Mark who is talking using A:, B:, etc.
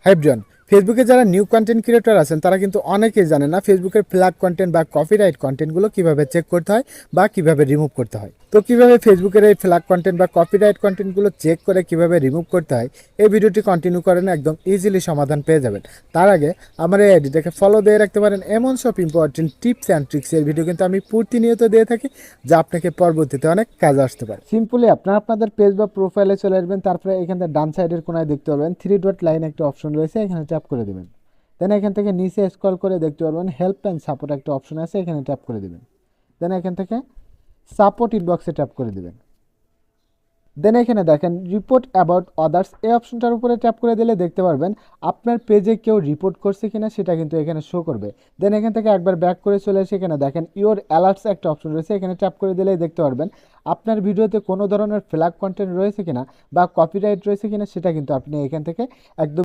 A: High Brian, ফেসবুকে যারা new content creator আছেন তারা কিন্তু অনেকেই জানে না ফেসবুকের ফ্ল্যাগ কন্টেন্ট বা কপিরাইট কন্টেন্টগুলো কিভাবে চেক করতে হয় বা কিভাবে রিমুভ করতে হয়। তো কিভাবে ফেসবুকের এই ফ্ল্যাগ কন্টেন্ট বা কপিরাইট কন্টেন্টগুলো চেক করে কিভাবে রিমুভ করতে হয়, এই ভিডিওটি কন্টিনিউ করেন, একদম ইজিলি সমাধান পেয়ে যাবেন। তার আগে আমার এই আইডিটাকে ফলো দিয়ে রাখতে পারেন। এমন সব ইম্পর্টেন্ট টিপস অ্যান্ড ট্রিক্সের ভিডিও কিন্তু আমি প্রতিনিয়ত দিয়ে থাকি, যা আপনাকে পরবর্তীতে অনেক কাজে আসতে পারে। সিম্পলি আপনাদের পেজ বা প্রোফাইলে চলে আসবেন, তারপরে এখান থেকে ডান সাইডের কোনায় দেখতে পারবেন 3 ডট লাইন একটা অপশন রয়েছে, এখানে ট্যাপ করে দেবেন। দেন এখান থেকে নিচে স্ক্রল করে দেখতে পারবেন হেল্প অ্যান্ড সাপোর্ট একটা অপশন আছে, এখানে ট্যাপ করে দেবেন। দেন এখান থেকে সাপোর্ট ইনবক্সে ট্যাপ করে দেবেন। দেন এখানে দেখেন রিপোর্ট অ্যাবাউট আদার্স, এই অপশনটার উপরে ট্যাপ করে দিলে দেখতে পারবেন আপনার পেজে কেউ রিপোর্ট করছে কিনা সেটা কিন্তু এখানে শো করবে। দেন এখান থেকে একবার ব্যাক করে চলে এসে এখানে দেখেন ইওর অ্যালার্টস একটা অপশন রয়েছে, এখানে ট্যাপ করে দিলেই দেখতে পারবেন আপনার ভিডিওতে কোনো ধরনের ফ্ল্যাগ কন্টেন্ট রয়েছে কিনা বা কপিরাইট রয়েছে কিনা সেটা কিন্তু আপনি এখান থেকে একদম